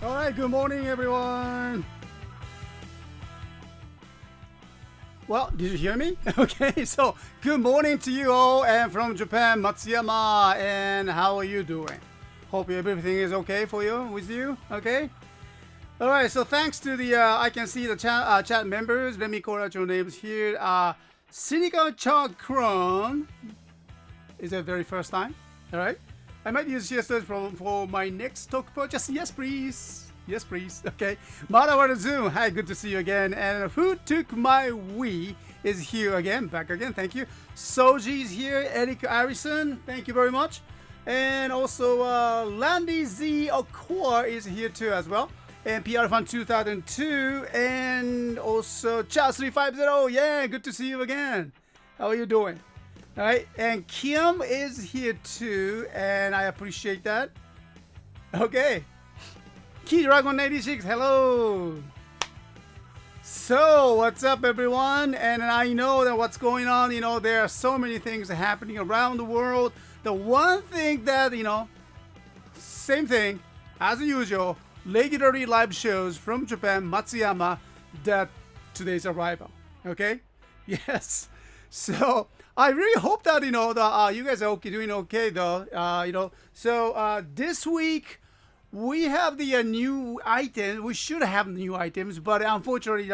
All right, good morning, everyone. Well, did you hear me? Okay, so good morning to you all, and from Japan, Matsuyama, and how are you doing? Hope everything is okay for you, with you, okay? All right, so thanks to the, I can see the chat members. Let me call out your names here. Cynical Chakron is the very first time, all right? I might use CSTOYS for my next talk purchase. Yes, please. Yes, please. Okay. Marawa Zoom. Hi, good to see you again. And who took my Wii is here again. Back again. Thank you. Soji is here. Eric Harrison. Thank you very much. And also Landy Z Okor is here too as well. And PR Fan 2002. And also Cha350. Yeah, good to see you again. How are you doing? All right, and Kim is here too, and I appreciate that. Okay, Key Dragon 86, hello. So what's up, everyone? And I know that what's going on. You know, there are so many things happening around the world. The one thing that same thing as usual, regularly live shows from Japan, Matsuyama. That today's arrival. Okay, yes. So I really hope that you guys are okay, doing okay though. So this week we have the new items. We should have new items, but unfortunately,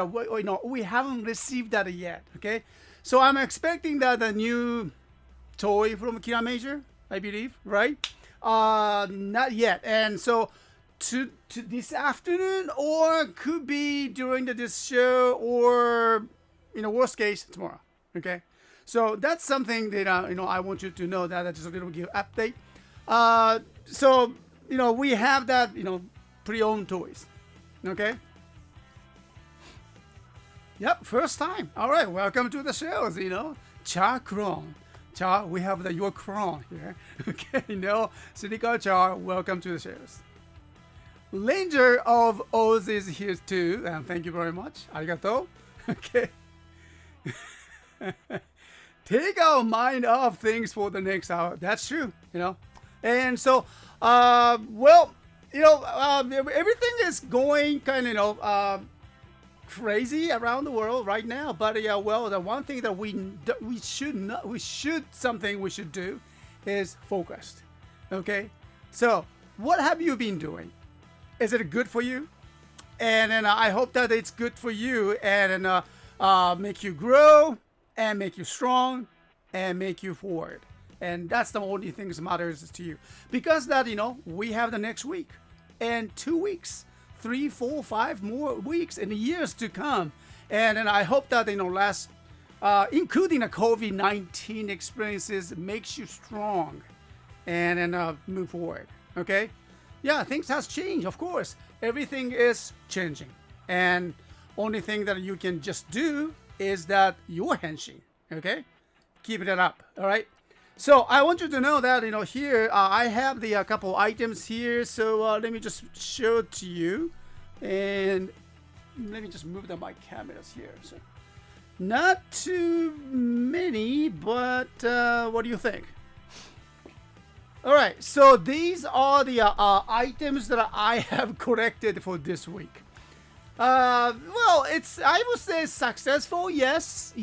we haven't received that yet. Okay, so I'm expecting that the new toy from Kira Major, I believe, right? Not yet, and so to this afternoon, or could be during this show, or worst case tomorrow. Okay. So that's something that I want you to know, that that's just a little bit update. So we have that pre-owned toys. Okay. Yep, first time. All right, welcome to the shows. Cha Kron. Cha, we have your Kron here. Okay, Silicon Cha, welcome to the shows. Ranger of Oz is here too, and thank you very much. Arigato. Okay. Take our mind off things for the next hour. That's true, And so, everything is going kind of, crazy around the world right now. But the one thing that we should do is focused. Okay. So, what have you been doing? Is it good for you? And I hope that it's good for you and make you grow, and make you strong, and make you forward. And that's the only thing that matters to you. Because that, we have the next week, and 2 weeks, 3, 4, 5 more weeks, and years to come. And I hope that, last, including the COVID-19 experiences, makes you strong and move forward. Okay? Yeah, things has changed, of course. Everything is changing. And only thing that you can just do is that your henshin, okay? Keep it up, all right? So I want you to know that, here I have the couple items here. So let me just show it to you. And let me just move my cameras here. So not too many, but what do you think? All right, so these are the items that I have collected for this week. Well, I would say successful, yes,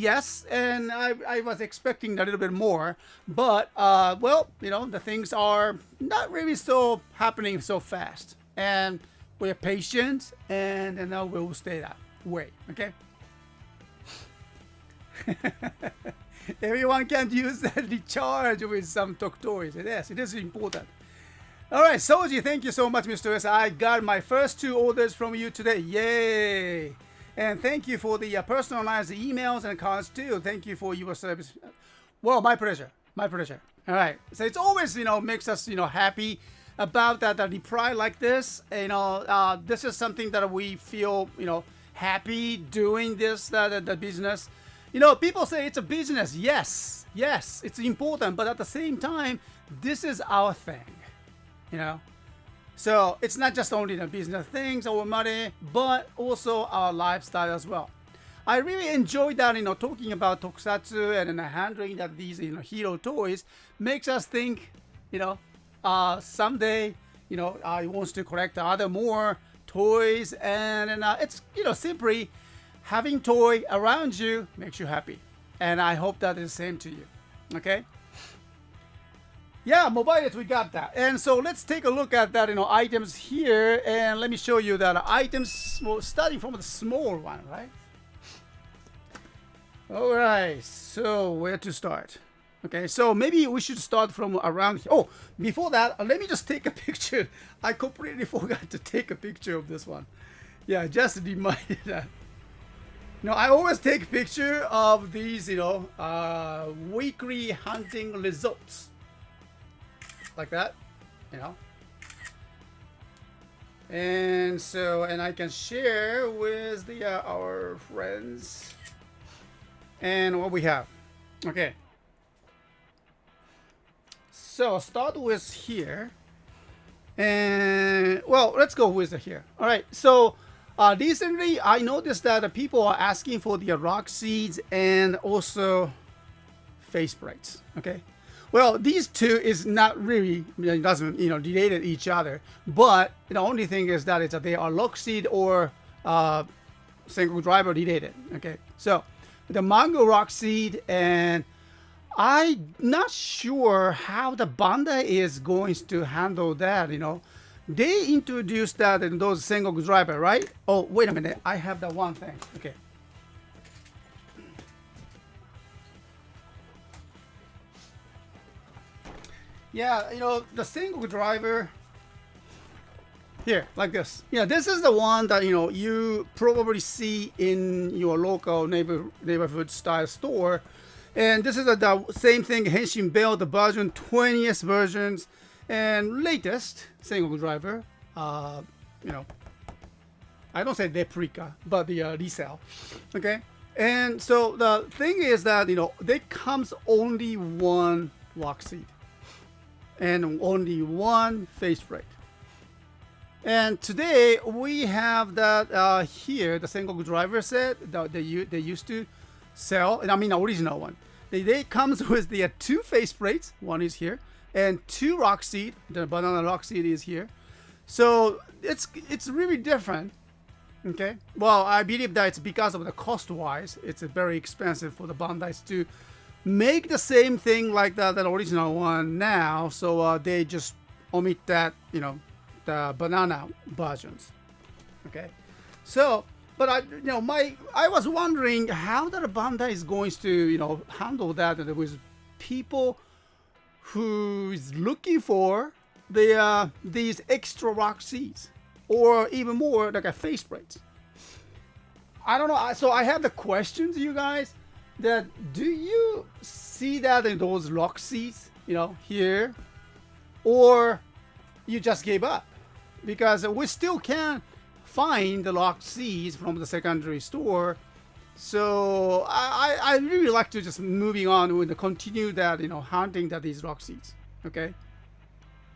and I was expecting a little bit more, but the things are not really so happening so fast, and we're patient, and we will stay that way. Okay. Everyone can use that recharge with some toys. Yes, it is important. All right, Soji, thank you so much, Mr. S. I got my first 2 orders from you today. Yay! And thank you for the personalized emails and cards too. Thank you for your service. Well, my pleasure. My pleasure. All right. So it's always, makes us, happy about that reply like this. This is something that we feel, happy doing this, the business. People say it's a business. Yes, it's important. But at the same time, this is our thing. So it's not just only the business things or money, but also our lifestyle as well. I really enjoyed that, talking about tokusatsu and handling that these, hero toys makes us think, someday, he wants to collect other more toys, and it's simply having toy around you makes you happy, and I hope that is the same to you. Okay. Yeah, mobiles, we got that. And so let's take a look at that, items here, and let me show you that items, starting from the small one, right? All right, so where to start? Okay, so maybe we should start from around here. Oh, before that, let me just take a picture. I completely forgot to take a picture of this one. Yeah, just reminded that. I always take a picture of these, weekly hunting results. Like that, and so, and I can share with our friends and what we have. Okay, so start with here, and well, let's go with here. All right, so recently I noticed that people are asking for the rock seeds and also face plates. Okay. Well, these two is not really, it doesn't, related each other. But the only thing is that they are lock seed or single driver related. Okay, so the mango rock seed, and I'm not sure how the Bandai is going to handle that. They introduced that in those single driver, right? Oh, wait a minute, I have that one thing. Okay. Yeah, the single driver here, like this. Yeah, this is the one that, you probably see in your local neighborhood style store. And this is the same thing, Henshin Bell, the version 20th versions and latest single driver. I don't say replica, but the resale. Okay. And so the thing is that, they comes only one lock seat and only one face plate. And today we have that here, the single driver set that they used to sell, and I mean the original one. They comes with the two face plates. One is here, and two rock seat. The banana rock seat is here. So it's really different. Okay. Well, I believe that it's because of the cost wise. It's very expensive for the Bandai to make the same thing like that original one now, so they just omit that, the banana versions. Okay, so but I was wondering how that Bandai is going to handle that with people who is looking for these extra rock seeds or even more like a face plates. I don't know. So I have the questions, you guys. That do you see that in those lock seats, here, or you just gave up? Because we still can find the lock seats from the secondary store. So I really like to just moving on with the continue that hunting these lock seats. Okay.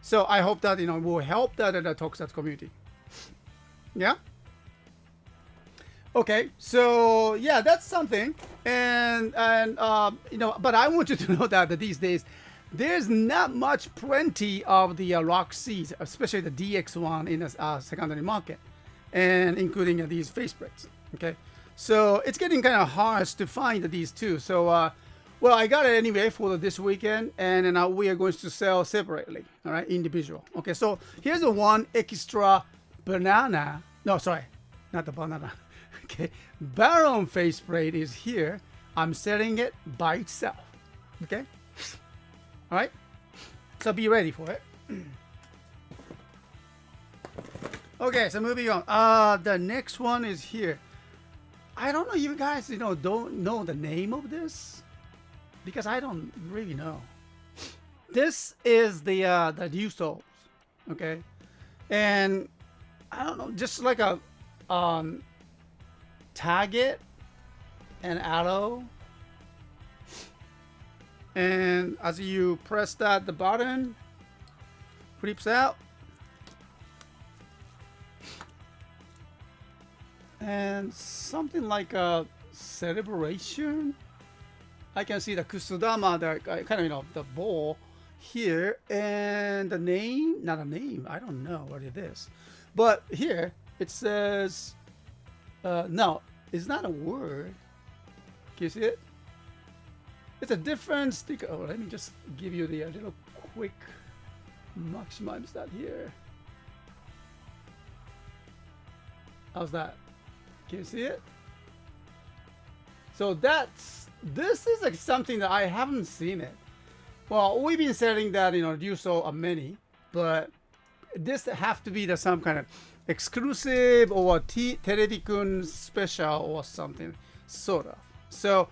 So I hope that will help that the Tokusatsu community. Yeah. Okay, so yeah, that's something, and but I want you to know that these days there's not much plenty of the rock seeds, especially the DX one in the secondary market, and including these face plates. Okay, so it's getting kind of hard to find these two. So well, I got it anyway for this weekend, and then we are going to sell separately. All right, individual. Okay, so here's the one extra banana. No, sorry, not the banana. Okay, Baron faceplate is here. I'm selling it by itself. Okay, all right. So be ready for it. Okay, so moving on. The next one is here. I don't know. You guys, don't know the name of this because I don't really know. This is the new souls. Okay, and I don't know, just like a target and arrow, and as you press that, the button flips out, and something like a celebration. I can see the kusudama, the kind of the ball here, and the name, not a name, I don't know what it is, but here It says, no, it's not a word. Can you see it? It's a different sticker. Oh, let me just give you the little quick maximize that here. How's that? Can you see it? So this is like something that I haven't seen it. Well, we've been selling that, you saw many, but this have to be some kind of exclusive or Terebi-kun special or something, sort of. So,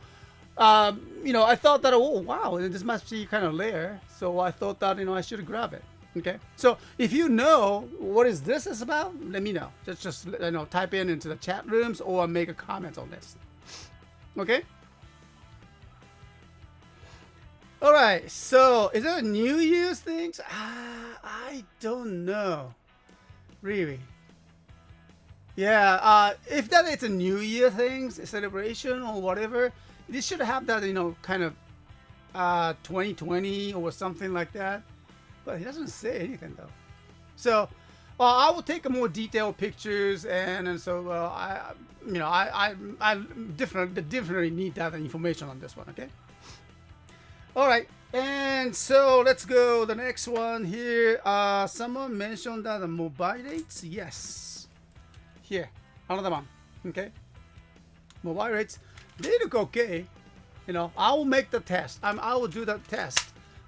I thought that, oh wow, this must be kind of rare. So I thought that, I should grab it. Okay. So if you know what this is about, let me know. Just type into the chat rooms or make a comment on this. Okay. All right. So is there a New Year's things? I don't know. Really. Yeah. If that is a New Year things, a celebration or whatever, this should have that, kind of 2020 or something like that. But he doesn't say anything though. So I will take a more detailed pictures, and so I definitely need that information on this one. Okay. All right, and so let's go the next one here. Someone mentioned that the mobile rates. Yes. Here, another one. Okay. Mobile rates. They look okay. I will make the test. I will do the test,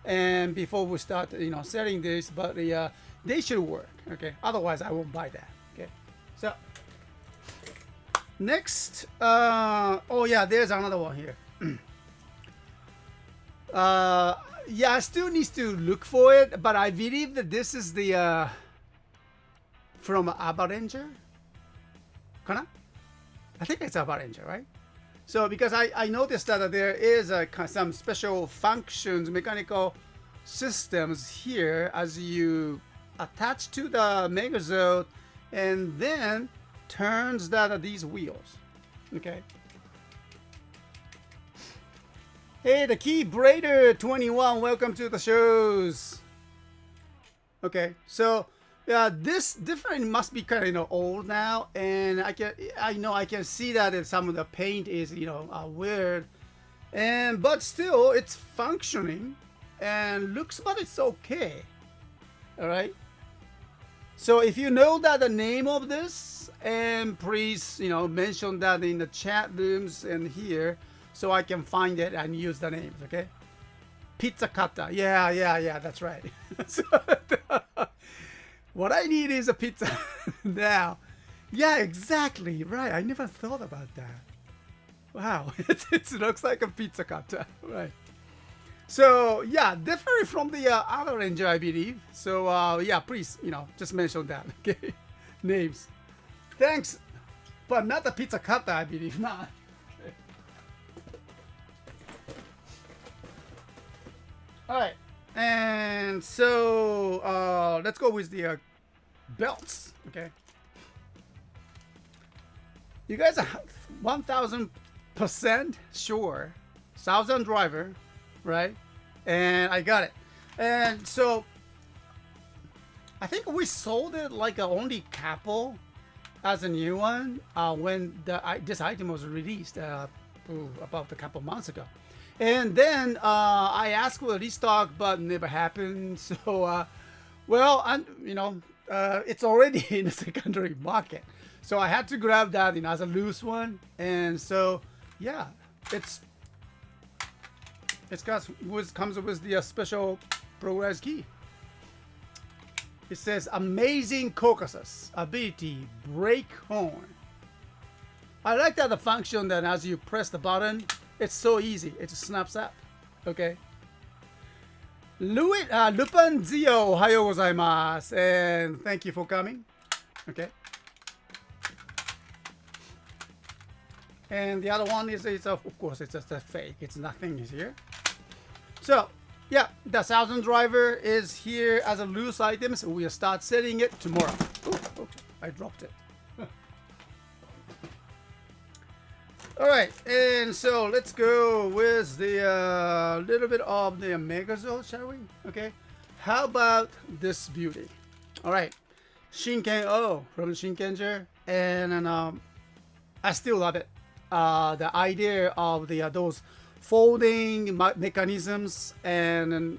and before we start, selling this, but they should work. Okay. Otherwise, I won't buy that. Okay. So next, oh yeah, there's another one here. Yeah, I still need to look for it, but I believe that this is the from Avaranger. Kana? I think it's Avaranger, right? So because I noticed that there is some special functions, mechanical systems here as you attach to the Megazord and then turns these wheels. Okay. Hey, the Key Braider 21, welcome to the shows. Okay, so this different must be kind of old now, and I can see that some of the paint is weird, but still it's functioning and looks, but it's okay. All right. So if you know that the name of this, and please mention that in the chat rooms and here, so I can find it and use the names. Okay. Pizza cutter. Yeah, that's right. So, what I need is a pizza now. Yeah, exactly. Right. I never thought about that. Wow. It looks like a pizza cutter. Right. So, yeah, different from the other Ranger, I believe. So, yeah, please, just mention that. Okay. Names. Thanks. But not the pizza cutter, I believe. Not. Okay. All right. And so let's go with the belts. Okay. You guys are 1000% sure. 1000 driver, right? And I got it. And so I think we sold it like only couple as a new one when this item was released about a couple months ago. And then I asked for a restock, but never happened. So, well, it's already in the secondary market. So I had to grab that as a loose one. And so, yeah, comes with the special progress key. It says amazing Caucasus ability brake horn. I like that the function that as you press the button, it's so easy. It just snaps up. Okay. Lupin Zio, ohayo gozaimasu, and thank you for coming. Okay. And the other one is of course it's just a fake. It's nothing is here. So yeah, the 1000 driver is here as a loose item. So we'll start selling it tomorrow. Ooh, okay. I dropped it. All right, and so let's go with the little bit of the Megazord, shall we? Okay. How about this beauty? All right. Shinken O from Shinkenger, and I still love it. The idea of the those folding mechanisms, and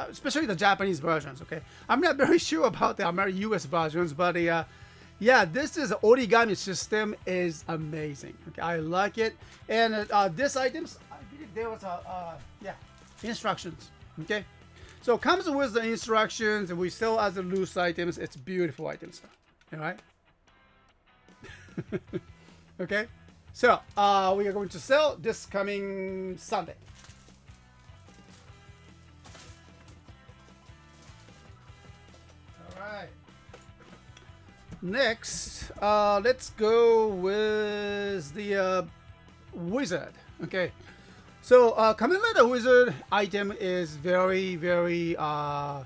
especially the Japanese versions. Okay, I'm not very sure about the American US versions, but yeah, this is origami system is amazing. Okay, I like it, and this items, I believe there was yeah, instructions. Okay, so it comes with the instructions, and we sell as a loose items. It's beautiful items. All right. Okay, so we are going to sell this coming Sunday. All right. Next, let's go with the wizard. Okay, so Kamen Rider wizard item is very, very well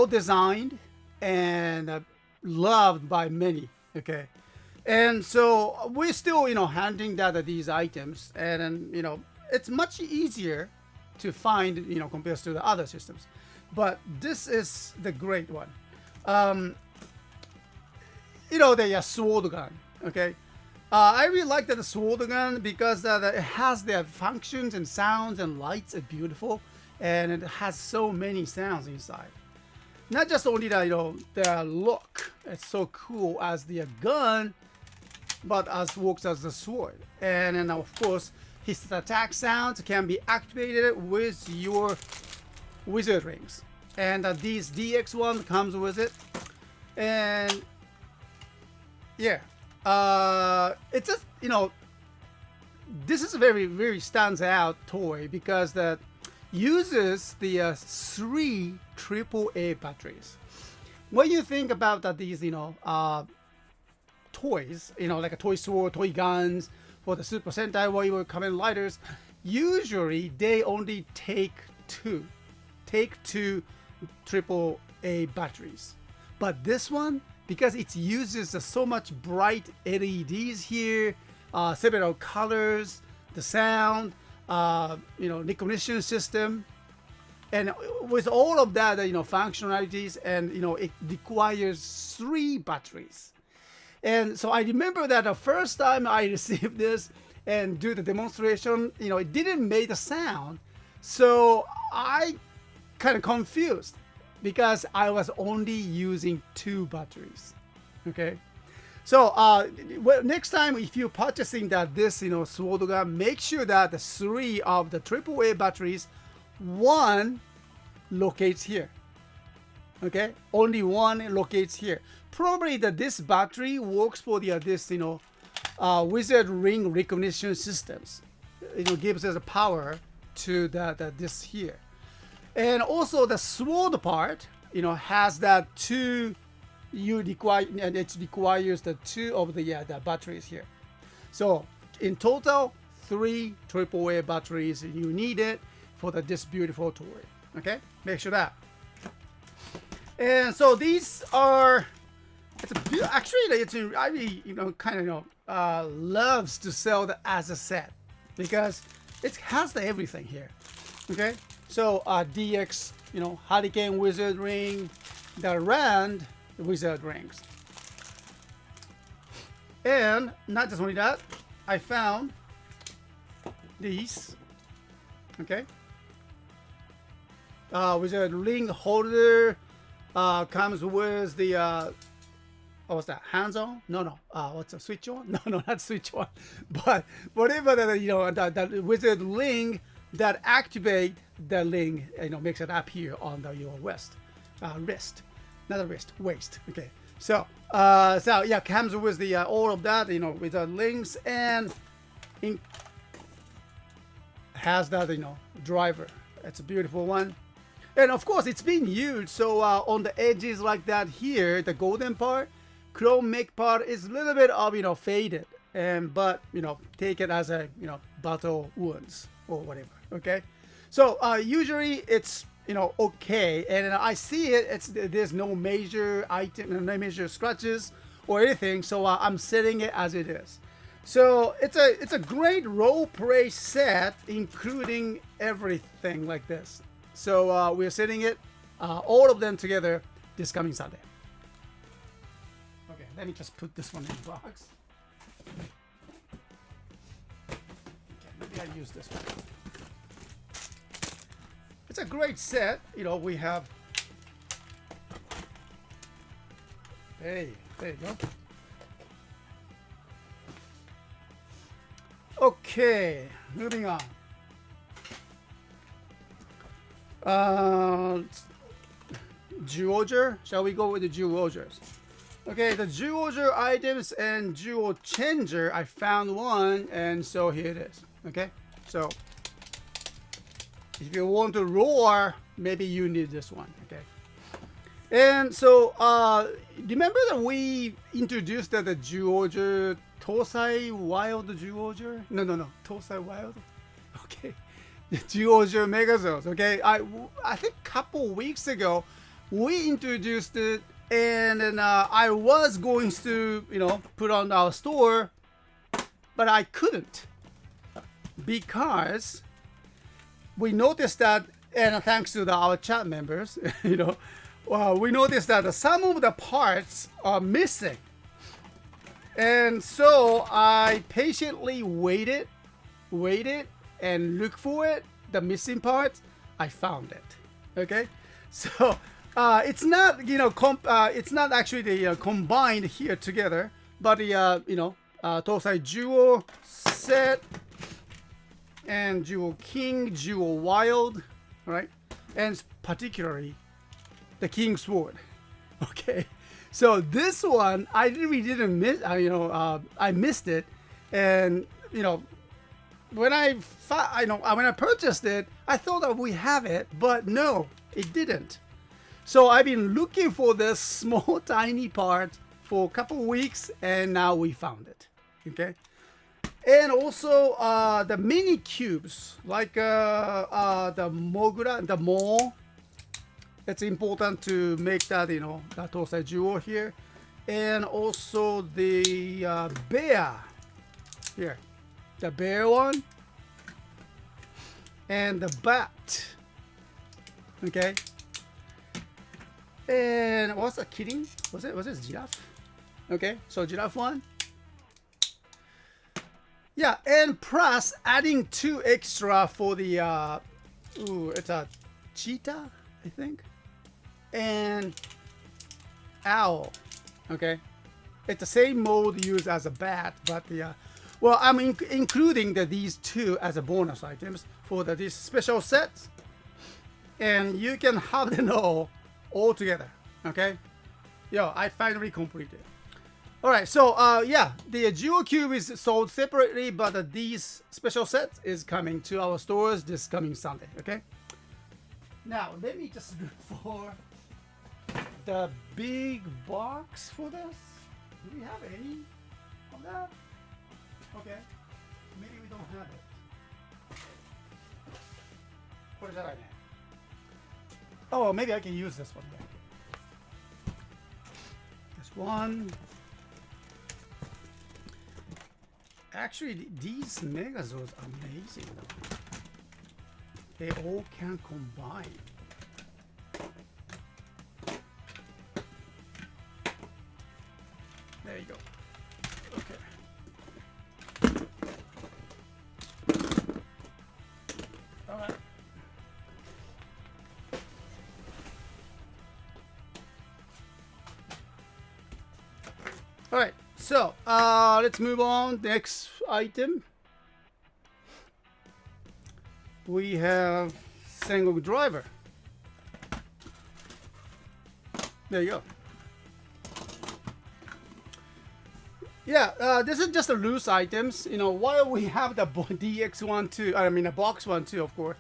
designed and loved by many. Okay, and so we're still handling that these items, and it's much easier to find compared to the other systems, but this is the great one. The sword gun. Okay, I really like that the sword gun because it has the functions and sounds and lights are beautiful, and it has so many sounds inside. Not just only that the look, it's so cool as the gun, but as works as the sword, and then of course his attack sounds can be activated with your wizard rings, and these DX one comes with it, and yeah, it's just this is a very, very stands out toy because that uses the 3 AAA batteries. When you think about these toys, like a toy sword, toy guns for the Super Sentai Warrior Kamen Riders, usually they only take two AAA batteries. But this one, because it uses so much bright LEDs here, several colors, the sound, recognition system, and with all of that, functionalities, and it requires 3 batteries. And so I remember that the first time I received this and do the demonstration, it didn't make a sound, so I kind of confused because I was only using 2 batteries. Okay, so next time if you're purchasing this sword gun, make sure that the 3 of the AAA batteries, 1 locates here. Okay, only 1 locates here. Probably this battery works for this wizard ring recognition systems. Gives us a power to this here. And also the sword part, has that 2 you require, and it requires the 2 of the batteries here. So in total, 3 AAA batteries you need it for this beautiful toy. Okay, make sure that. And so these are. I really kind of loves to sell that as a set because it has everything here. Okay. So DX, Hurricane Wizard Ring, the Rand Wizard Rings. And not just only that, I found these. Okay. Wizard Ring holder comes with the what's that? Hands on? No. What's a switch on? No, not switch on. But whatever that wizard ring that activate the ring, makes it appear on your wrist, not a wrist, waist. Okay, so yeah, comes with the all of that, with the links, and has that driver. It's a beautiful one, and of course it's being used. So on the edges like that here, the golden part, chrome make part is a little bit of faded, but take it as a battle wounds or whatever. Okay, so usually it's okay, and I see there's no major item, no major scratches or anything, so I'm setting it as it is. So it's a great role play set, including everything like this. So we're setting it all of them together this coming Sunday. let me just put this one in the box. Okay, maybe I use this one. It's a great set. You know, we have. Hey, there you go. Okay, moving on. Juoher. Shall we go with the Juohers? Okay, the Juoher items and Juo changer. I found one, and so here it is. Okay, so if you want to roar, maybe you need this one. Okay, and so remember that we introduced the Juoher Tosai Wild Juoher? No, Tosai Wild. Okay, the Juoher Megazords. Okay, I think a couple weeks ago we introduced it, and then I was going to put on our store, but I couldn't because we noticed that, and thanks to our chat members, we noticed that some of the parts are missing. And so I patiently waited and looked for it, the missing parts. I found it. Okay, so it's not it's not actually the combined here together, but the Tosai Juo set and Juo King, Juo Wild, right, and particularly the King Sword. Okay. So this one, I really didn't miss. I missed it, and when I purchased it, I thought that we have it, but no, it didn't. So I've been looking for this small, tiny part for a couple weeks, and now we found it. Okay, and also the mini cubes, like the Mogura, the Mo. It's important to make that, the Tosai Juo here. And also the bear here. The bear one. And the bat. Okay. And what's the kidding? Was it giraffe? Okay, so giraffe one. Yeah, and plus adding 2 extra for the it's a cheetah, I think. And owl. Okay, it's the same mode used as a bat, but the well, I'm including these 2 as a bonus items for these special sets, and you can have them all together. Okay, I finally completed. All right, so yeah, the Juo Cube is sold separately, but these special sets is coming to our stores this coming Sunday. Okay, now let me just look for the big box for this. Do we have any of that? Okay, maybe we don't have it. What is that? Oh, maybe I can use this one. This one. Actually, these Megazords are amazing though. They all can combine. There you go. Okay. All right. All right. So let's move on. Next item. We have Sengoku Driver. There you go. Yeah, this is just the loose items. While we have the DX one too, I mean the box one too, of course.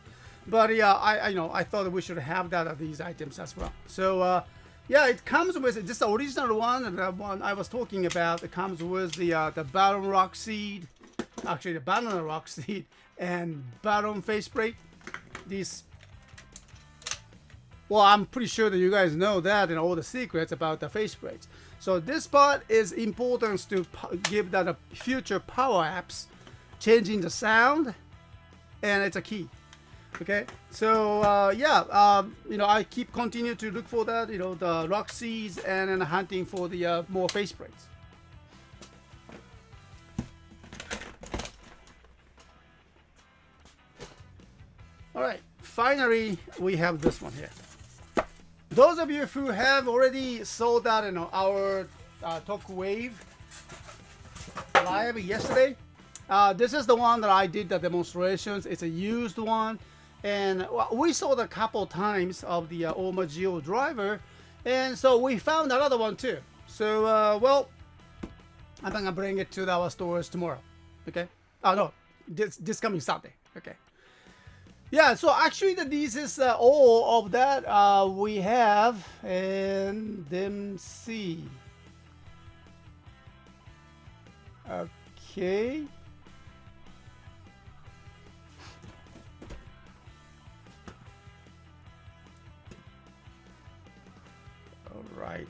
But yeah, I thought we should have these items as well. So yeah, it comes with just the original one, the one I was talking about. It comes with the Baron Rock Seed, actually the Banana Rock Seed, and Baron faceplate. These. Well, I'm pretty sure that you guys know that and all the secrets about the faceplates. So this part is important to give that a future power apps, changing the sound, and it's a key. Okay, so yeah, I keep continue to look for that, the Roxy's, and then hunting for the more face sprays. All right, finally we have this one here. Those of you who have already sold out, our Toku Wave live yesterday, this is the one that I did the demonstrations. It's a used one. And we sold a couple times of the Oma Geo driver, and so we found another one too. So, well, I'm gonna bring it to our stores tomorrow. Okay? Oh no, this coming Saturday. Okay. Yeah. So actually, this is all of that we have, and then see. Okay. Alrighty.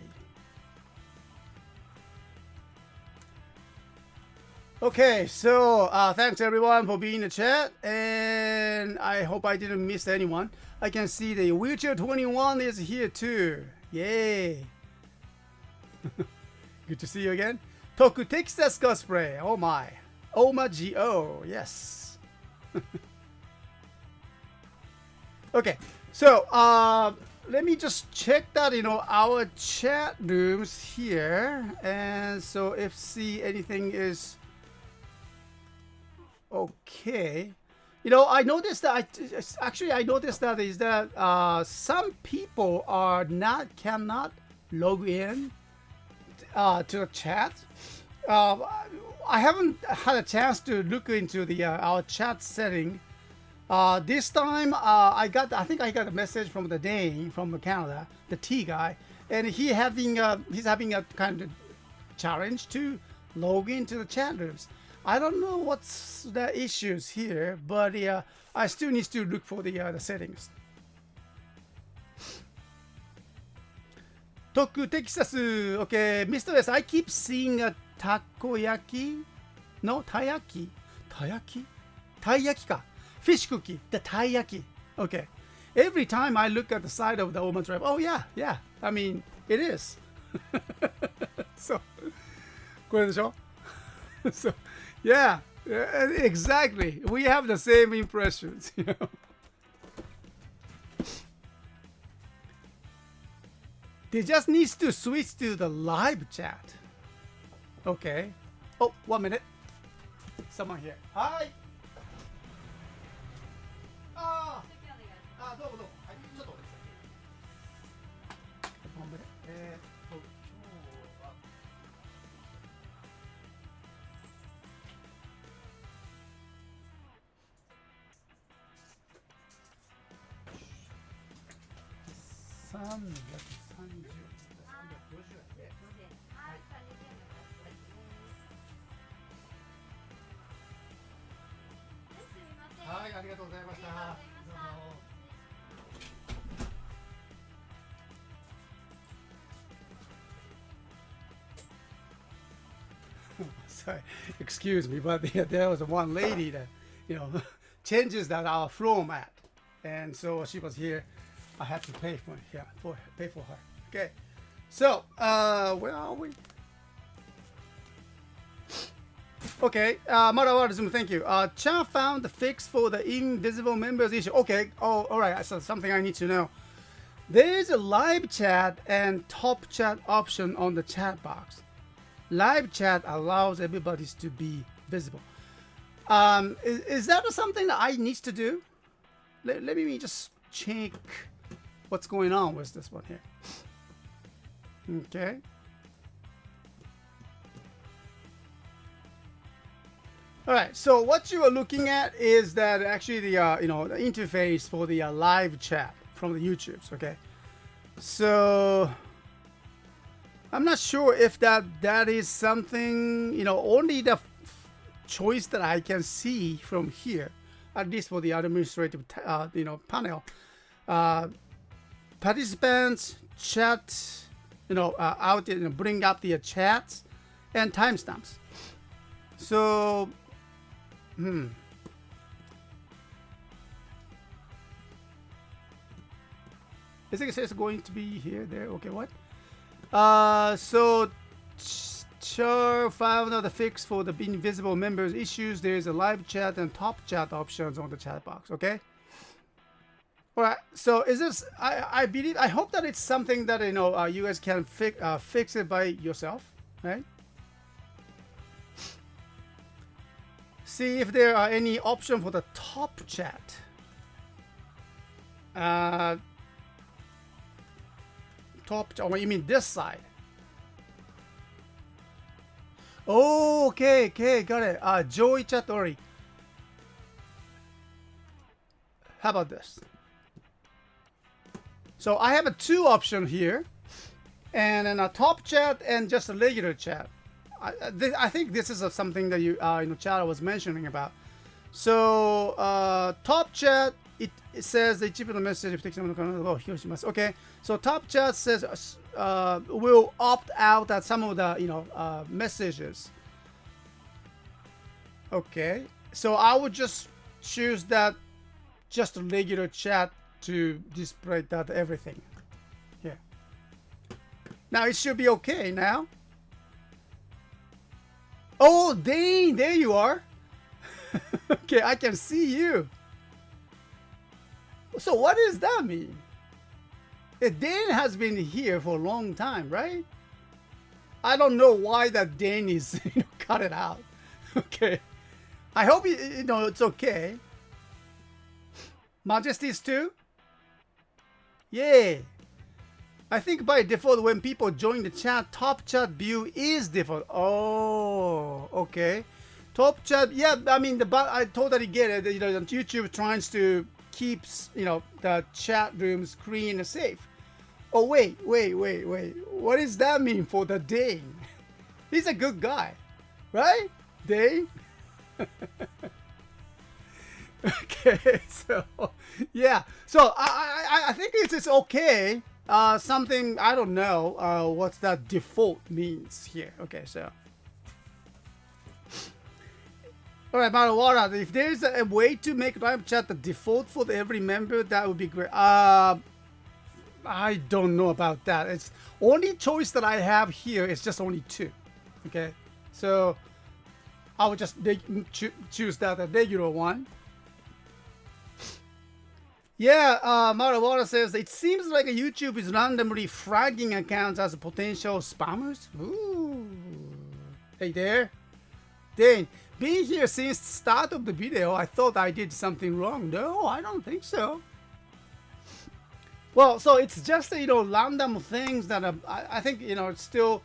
Okay, so thanks everyone for being in the chat, and I hope I didn't miss anyone. I can see the Wheelchair 21 is here too. Yay! Good to see you again. Toku Texas cosplay. Oh my. Oma Geo. Yes. Okay, so let me just check that, our chat rooms here, and so if see anything is okay. I noticed that I noticed that is that some people cannot log in to the chat. I haven't had a chance to look into the our chat setting. This time I think I got a message from the Dane from Canada, the T guy, and he's having a kind of challenge to log into the chat rooms. I don't know what's the issues here, but I still need to look for the settings. Toku Texas. Okay, Mr. S, I keep seeing a takoyaki. No, taiyaki. Taiyaki? Taiyaki ka. Fish cookie. The taiyaki. Okay. Every time I look at the side of the Oma Drive, oh yeah, yeah. I mean, it is. So, これでしょ? So, yeah, exactly. We have the same impressions, They just need to switch to the live chat. Okay. Oh, 1 minute. Someone here. Hi. どうもどうも。はい、ちょっとお待ちください。1 minute. 今日は。はい、ありがとうございました。Sorry, excuse me, but there was one lady that changes that our floor mat, and so she was here. I had to pay for her. Okay, so where are we? Okay, Marawarism, thank you. Chan found the fix for the invisible members issue. Okay, oh, all right. So something I need to know. There's a live chat and top chat option on the chat box. Live chat allows everybody to be visible. Is that something that I need to do? Let me just check what's going on with this one here. Okay. All right. So what you are looking at is that actually the the interface for the live chat from the YouTubes. Okay. So I'm not sure if that is something, only the choice that I can see from here, at least for the administrative, panel. Participants, chat, out, bring up the chats and timestamps. So, Is it says going to be here, there? Okay, what? So Char found out the fix for the invisible members issues. There's a live chat and top chat options on the chat box. Okay. All right. So is this? I believe. I hope that it's something that you guys can fix it by yourself, right? See if there are any option for the top chat. Top. Oh, you mean this side? Oh, okay, got it. Joy chat Ori. How about this? So I have a two option here, and then a top chat and just a regular chat. I think this is something that Chad was mentioning about. So top chat, it says the cheaper message if takes okay. So top chat says will opt out at some of the messages. Okay, so I would just choose that just a regular chat to display that everything. Yeah. Now it should be okay now. Oh, Dane, there you are. Okay, I can see you. So what does that mean? Dane has been here for a long time, right? I don't know why that Dane is cut it out. Okay. I hope it's okay. Majesties too? Yay. I think by default when people join the chat, top chat view is default. Oh, okay. Top chat, yeah, I mean, I totally get it. YouTube tries to keep, the chat rooms clean and safe. Oh, wait. What does that mean for the Dane? He's a good guy, right? Dane? Okay, so, yeah. So, I think it's okay. Something, I don't know what that default means here. Okay, so. Alright, Marawara, if there's a way to make live chat the default for every member, that would be great. I don't know about that. It's only choice that I have here is just only two. Okay, so I would just choose that regular one. Yeah, Marawara says, it seems like YouTube is randomly flagging accounts as potential spammers. Ooh. Hey there. Dane, being here since the start of the video, I thought I did something wrong. No, I don't think so. Well, so it's just, random things that I think, it's still,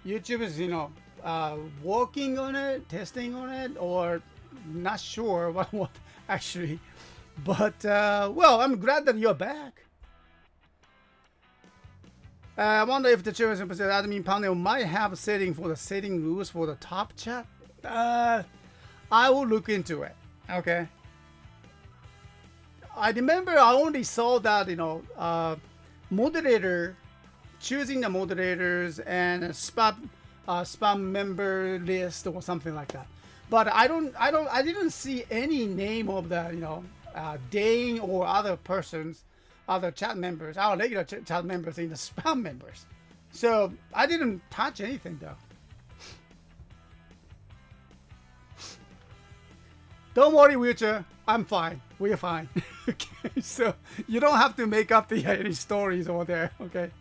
YouTube is, working on it, testing on it, or not sure what actually. But, well, I'm glad that you're back. I wonder if the chosen admin panel might have a setting for the setting rules for the top chat. I will look into it. Okay. I remember I only saw that, moderator, choosing the moderators and a spam member list or something like that. But I didn't see any name of the, Dane or other persons, other chat members, our regular chat members in the spam members. So I didn't touch anything though. Don't worry, Wheelchair. I'm fine. We're fine. Okay, so you don't have to make up any stories over there. Okay.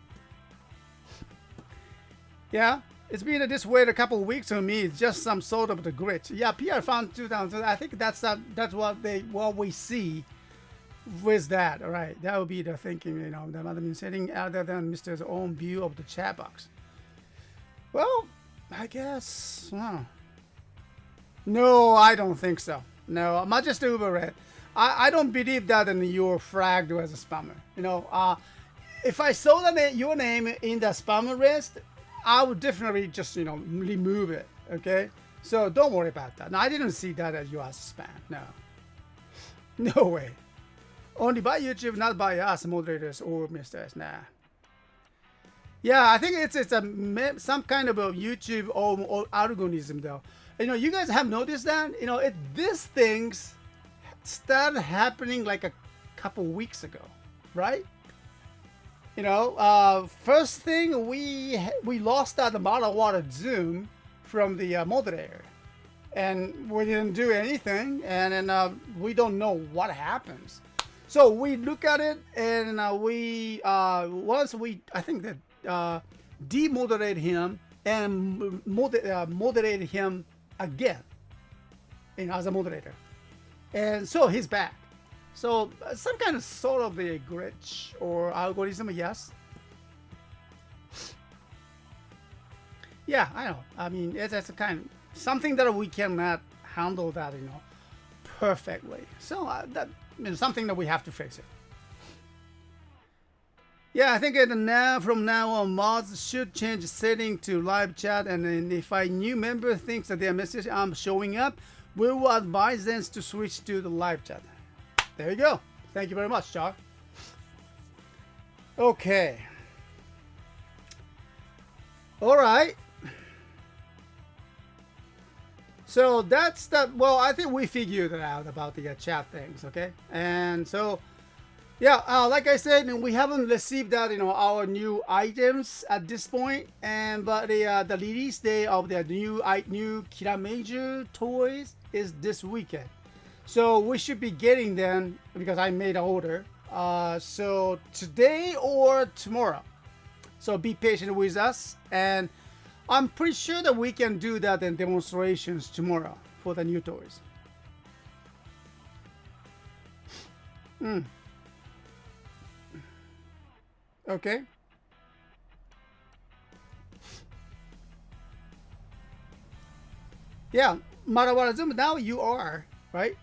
Yeah, it's been this way a couple of weeks for me. It's just some sort of the glitch. Yeah, PR found 2000. I think that's what we see with that. All right, that would be the thinking. The admin setting other than Mr's own view of the chat box. Well, I guess. No, I don't think so. No, Majesty Uber. I don't believe that you're flagged as a spammer. If I saw your name in the spammer list, I would definitely just remove it. Okay, so don't worry about that. Now, I didn't see that as you as spam. No way. Only by YouTube, not by us moderators or Mr. S. Nah. Yeah, I think it's some kind of a YouTube or algorithm though. You guys have noticed that these things started happening like a couple weeks ago, right? First thing we lost that model water zoom from the moderator, and we didn't do anything, and then we don't know what happens. So we look at it, and we once we I think that demoderate him and moderate him again, as a moderator, and so he's back. So some kind of sort of a glitch or algorithm, yes. Yeah, I know. I mean, it's a kind of something that we cannot handle that, perfectly. So that something that we have to fix it. Yeah, I think from now on, mods should change setting to live chat, and then if a new member thinks that their message showing up, we will advise them to switch to the live chat. There you go. Thank you very much, Char. Okay. All right. So that's that. Well, I think we figured it out about the chat things, okay? And so, yeah, like I said, we haven't received that, our new items at this point. And but the release day of the new Kamen toys is this weekend. So we should be getting them because I made an order. So today or tomorrow. So be patient with us, and I'm pretty sure that we can do that in demonstrations tomorrow for the new toys. Okay. Yeah, Marawara Zoom, now you are, right?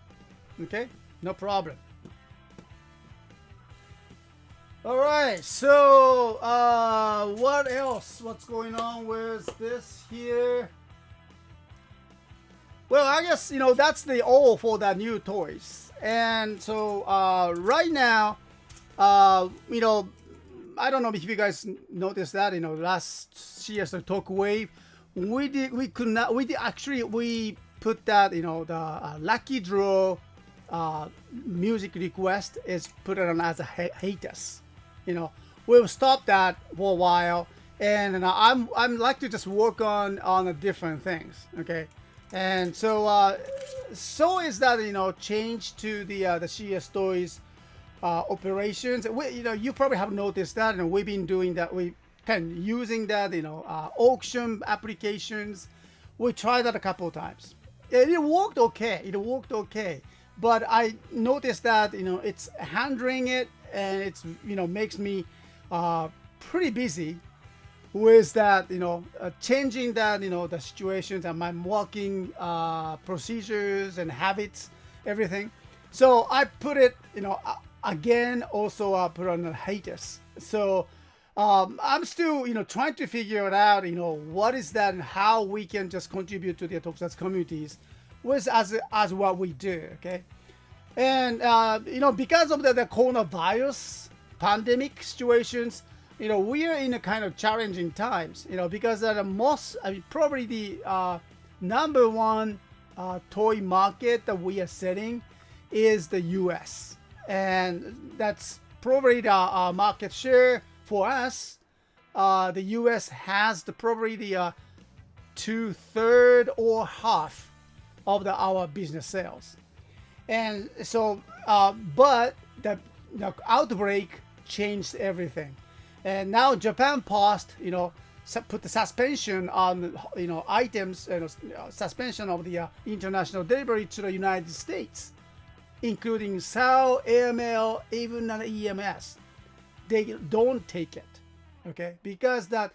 Okay, no problem. All right, so what else? What's going on with this here? Well, I guess that's the all for the new toys, and so right now, I don't know if you guys noticed that last CSTOYS toku wave, we put that the lucky draw music request is put it on as a hiatus. We'll stop that for a while, and I'm like to just work on different things. Okay, and so is that change to the CSTOYS operations. You probably have noticed that, and we've been doing that. We kind of using that auction applications. We tried that a couple of times. It worked okay. But I noticed that it's handling it, and it's makes me pretty busy with that changing that the situations and my working procedures and habits, everything. So I put it again, also put on a hiatus. So I'm still trying to figure it out what is that and how we can just contribute to the tokusatsu communities with as what we do. Okay, and because of the coronavirus pandemic situations, we are in a kind of challenging times, because the most, probably the number one toy market that we are setting is the US, and that's probably the market share for us. The US has probably the 2/3 or half of our business sales. And so but the outbreak changed everything, and now Japan Post put the suspension on items, suspension of the international delivery to the United States, including SAO, AML, even an EMS. They don't take it, okay, because that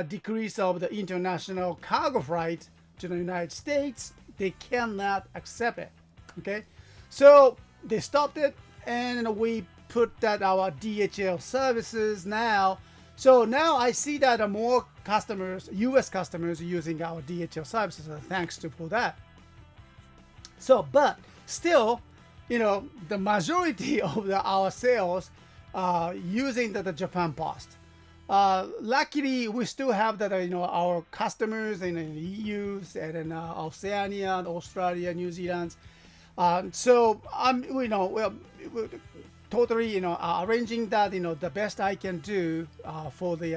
decrease of the international cargo flight to the United States, they cannot accept it, okay. So they stopped it, and we put that our DHL services now. So now I see that more customers, US customers, using our DHL services, thanks to for that. So, but still, the majority of our sales using the Japan Post. Luckily, we still have that our customers in the EU and in Oceania, Australia, New Zealand. So totally, arranging that, the best I can do for the,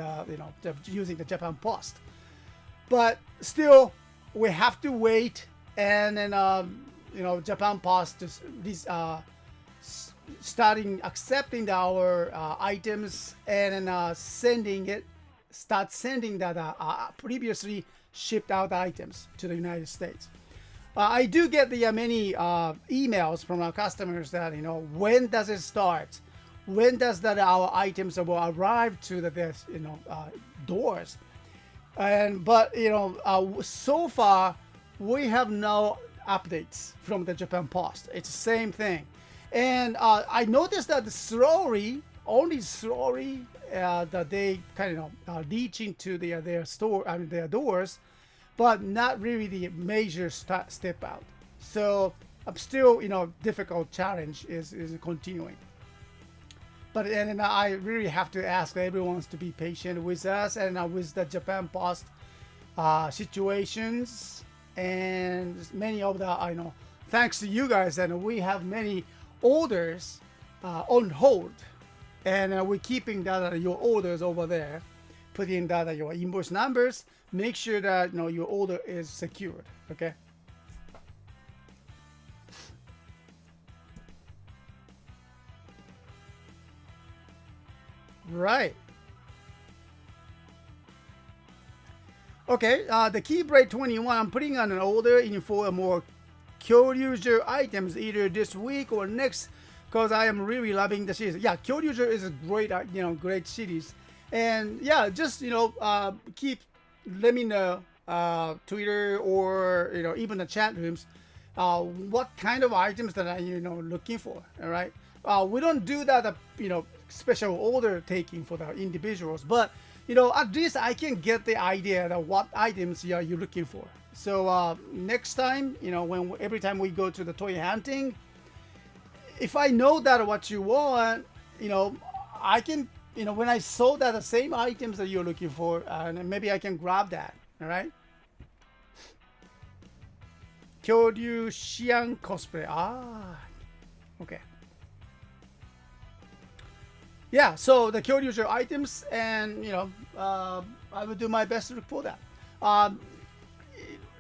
using the Japan Post. But still, we have to wait, and then, Japan Post just starting accepting our items and then start sending that previously shipped out items to the United States. I do get the many emails from our customers that when does it start? When does that our items will arrive to the doors? But so far we have no updates from the Japan Post. It's the same thing, and I noticed that only slowly that they kind of reaching to their their doors, but not really the major step out. So I'm still, difficult challenge is continuing. But and I really have to ask everyone to be patient with us and with the Japan Post situations, and many of the thanks to you guys, and we have many orders on hold, and we're keeping that your orders over there, putting that your invoice numbers. Make sure that your order is secured. Okay. Right. Okay. The Keyblade 21. I'm putting on an order in for more Kyoryuger items either this week or next, because I am really loving the series. Yeah, Kyoryuger is a great great series, and yeah, just keep. Let me know Twitter or even the chat rooms what kind of items that are looking for. All right, we don't do that special order taking for the individuals, but at least I can get the idea of what items you're looking for. So next time, every time we go to the toy hunting, if I know that what you want, I can. When I saw that the same items that you're looking for, and maybe I can grab that. All right. Kyoryu Xian cosplay. Okay. Yeah. So the Kyoryuger items, and I will do my best to report that.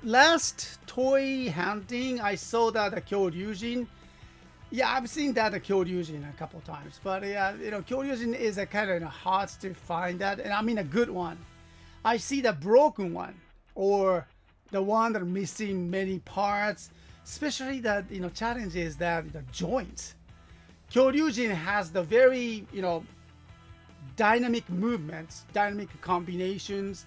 Last toy hunting, I saw that the Kyoryujin. Yeah, I've seen that the Kyoryujin a couple times, but Kyoryujin is a kind of hard to find that, and I mean a good one. I see the broken one, or the one that are missing many parts. Especially that challenge is that the joints. Kyoryujin has the very dynamic movements, dynamic combinations,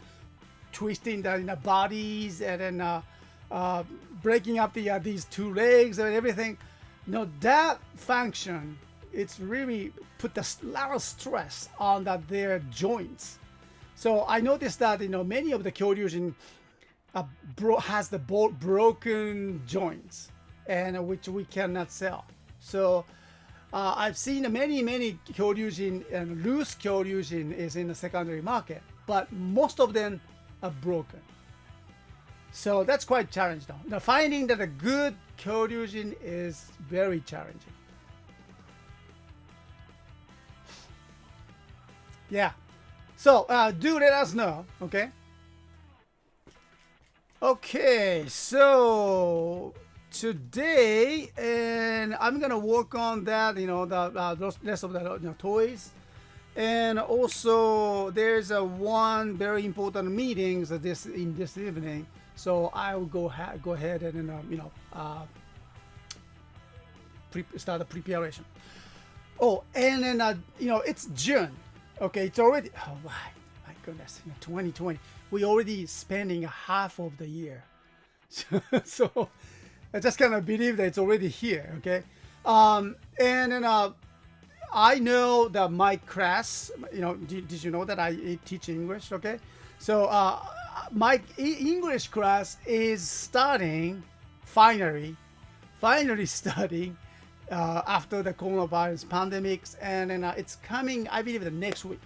twisting the bodies, and then breaking up these two legs and everything. That function, it's really put a lot of stress on their joints. So I noticed that many of the Kyoryujin has the broken joints, and which we cannot sell. So I've seen many Kyoryujin, and loose Kyoryujin is in the secondary market, but most of them are broken. So that's quite challenging now. Finding that a good Kyoryujin is very challenging. Yeah. So do let us know, okay? Okay, so today, and I'm gonna work on that, the rest of the toys. And also, there's one very important meeting this evening. So I will go ahead and start the preparation. Oh, and then it's June. Okay, it's already. Oh my goodness, 2020. We already spending half of the year. So I just cannot believe that it's already here. Okay, and then I know that my class. Did you know that I teach English? Okay, so my English class is starting finally starting after the coronavirus pandemics, and then it's coming, I believe, the next week.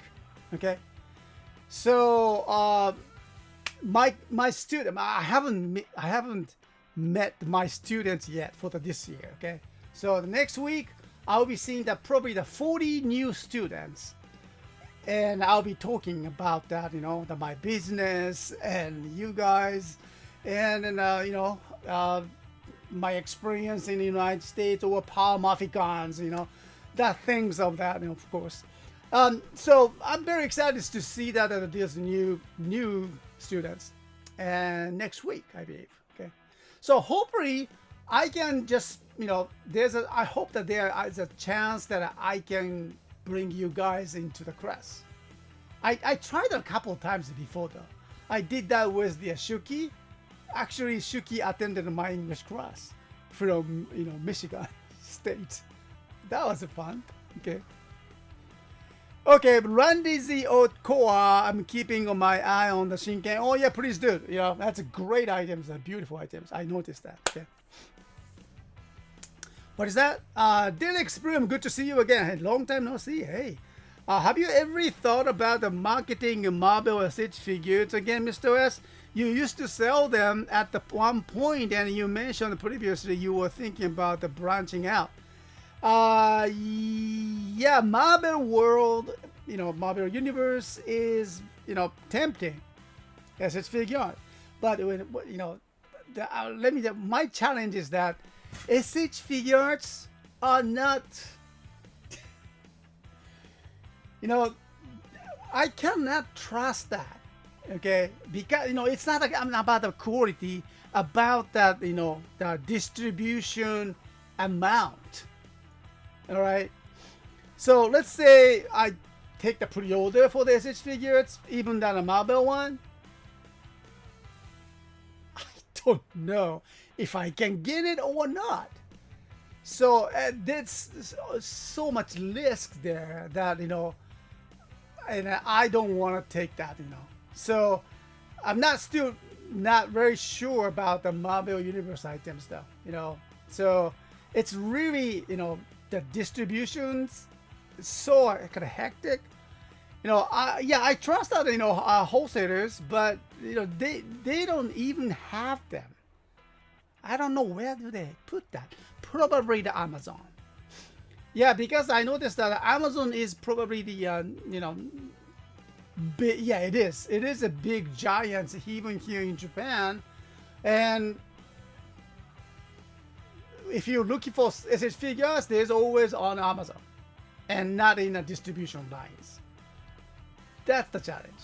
Okay, so my student, I haven't met my students yet for this year. Okay, so the next week I'll be seeing that probably the 40 new students, and I'll be talking about that, my business and you guys, and my experience in the United States or Palm Africans, that things of that, of course. So I'm very excited to see that there's new students, and next week I believe. Okay, so hopefully I can just I hope that there is a chance that I can bring you guys into the class. I tried it a couple of times before though. I did that with the Shuki. Actually, Shuki attended my English class from Michigan State. That was fun. Okay. Okay, Randy Z Koa, I'm keeping my eye on the Shinken. Oh yeah, please do. That's a great items, beautiful items. I noticed that. Okay. What is that? Derek Sprum, good to see you again. Hey, long time no see. Hey. Have you ever thought about the marketing Marvel SH figures again, Mr. S? You used to sell them at the one point, and you mentioned previously you were thinking about the branching out. Yeah, Marvel World, Marvel Universe is, tempting as its figure. But my challenge is that SH figures are not, I cannot trust that. Okay, because it's not about the quality, about that the distribution amount. All right, so let's say I take the pre-order for the SH figures, even than a Marvel one. I don't know if I can get it or not. So there's so much risk there that and I don't want to take that. So I'm still not very sure about the Marvel Universe items though. So it's really the distributions is so kind of hectic. I trust that wholesalers, but they don't even have them. I don't know where do they put that. Probably the Amazon. Yeah, because I noticed that Amazon is probably the big, yeah, it is. It is a big giant even here in Japan, and if you're looking for SH figures, there's always on Amazon, and not in a distribution lines. That's the challenge.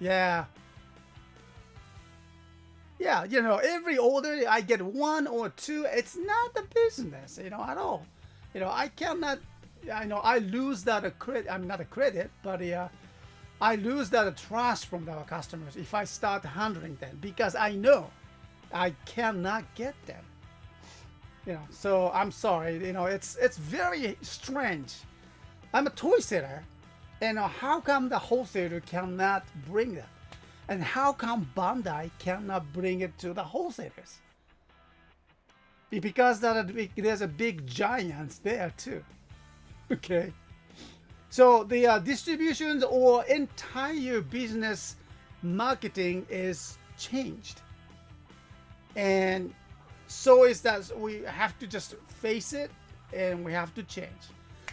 Yeah. Yeah, every order I get one or two. It's not the business, at all. I cannot. I lose that credit. I'm not a credit, but I lose that trust from our customers if I start handling them because I know I cannot get them. So I'm sorry. It's very strange. I'm a toy seller, and how come the wholesaler cannot bring that? And how come Bandai cannot bring it to the wholesalers? Because there's a big giants there too. Okay. So the distributions or entire business marketing is changed. And so is that we have to just face it and we have to change.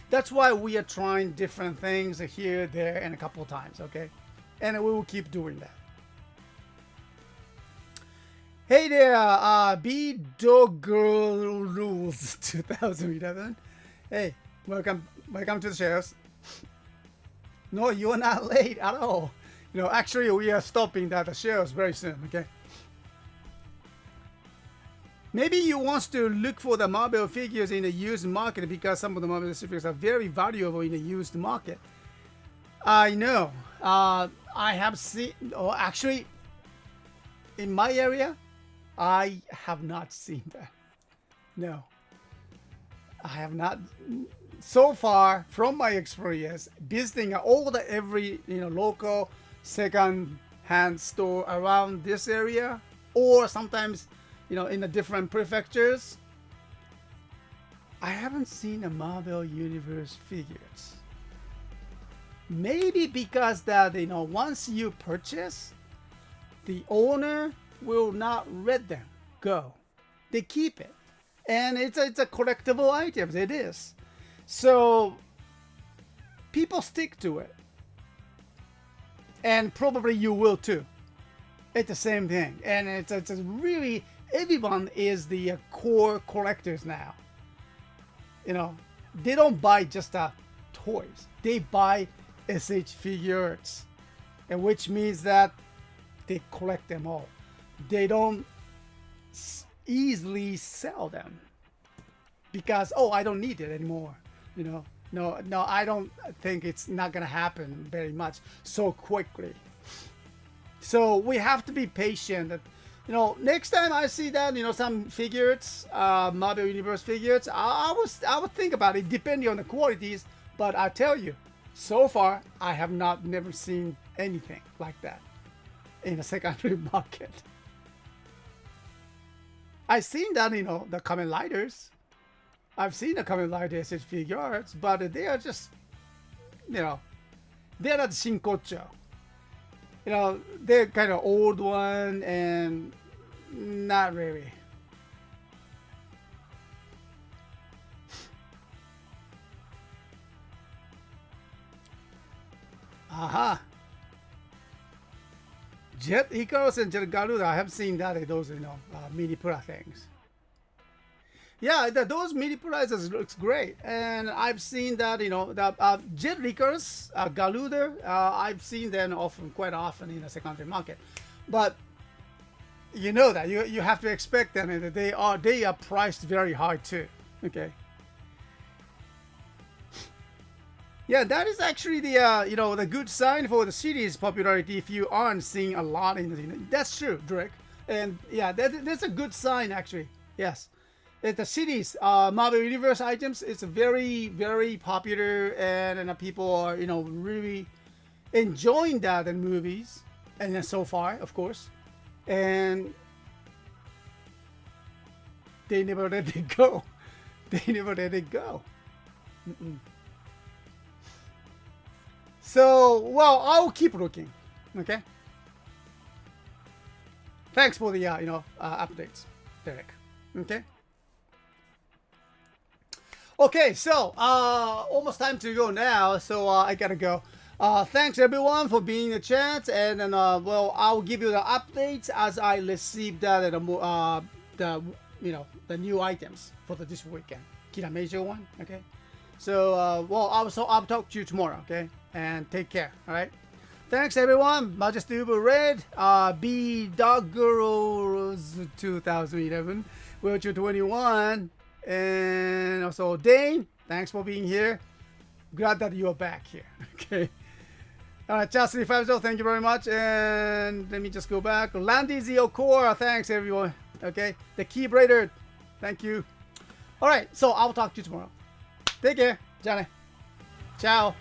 That's why we are trying different things here, there, and a couple of times, okay? And we will keep doing that. Hey there, B Dog Girl Rules 2011. Hey, welcome to the shows. No, you are not late at all. Actually, we are stopping the shows very soon, okay? Maybe you want to look for the Marvel figures in the used market because some of the Marvel figures are very valuable in the used market. I know. I have seen, or actually, in my area, I have not seen that. No. I have not. So far, from my experience, visiting every local second-hand store around this area, or sometimes in the different prefectures, I haven't seen a Marvel Universe figures. Maybe because that once you purchase, the owner will not let them go. They keep it. and it's a collectible item. It is. So people stick to it, and probably you will too. It's the same thing, and it's really, everyone is the core collectors now. You know, they don't buy just toys. They buy SH figures, and which means that they collect them all. They don't easily sell them because, oh, I don't need it anymore. You know, no, I don't think it's not gonna happen very much so quickly. So we have to be patient. That, you know, next time I see that, you know, some figures, Marvel Universe figures, I would think about it depending on the qualities. But I tell you, so far I have never seen anything like that in the secondary market. I've seen that, you know, the Kamen Riders. I've seen the Kamen Rider SH figures, but they are just, you know, they're not Shinkocho. You know, they're kind of old one and not really. Aha. Jet Icarus and Jet Garuda, I have seen that, those, you know, mini Pura things. Yeah, those mini Puras looks great, and I've seen that, you know, the Jet Icarus, Garuda, I've seen them quite often in the secondary market, but you know that you have to expect them, and they are priced very high too. Okay. Yeah, that is actually the you know, the good sign for the series popularity. If you aren't seeing a lot in the, that's true, Drake, and yeah, that's a good sign actually. Yes, the series Marvel Universe items is very, very popular, and people are, you know, really enjoying that in movies, and then so far, of course, and they never let it go. They never let it go. So, well, I'll keep looking. Okay. Thanks for the you know, updates, Derek. Okay. Okay, so almost time to go now. So I gotta go. Thanks everyone for being in the chat, and then well, I'll give you the updates as I receive that the you know, the new items for this weekend. Kira major one. Okay. So well, I'll talk to you tomorrow. Okay. And take care. All right. Thanks everyone. Majesty Uber Red, B Dog Girls 2011, Wheelchair 21, and also Dane. Thanks for being here. Glad that you are back here. Okay. All right, Chastity50, thank you very much. And let me just go back. Landy Ziokora, thanks everyone. Okay. The Keybrader, thank you. All right. So I'll talk to you tomorrow. Take care. じゃあね。Ciao.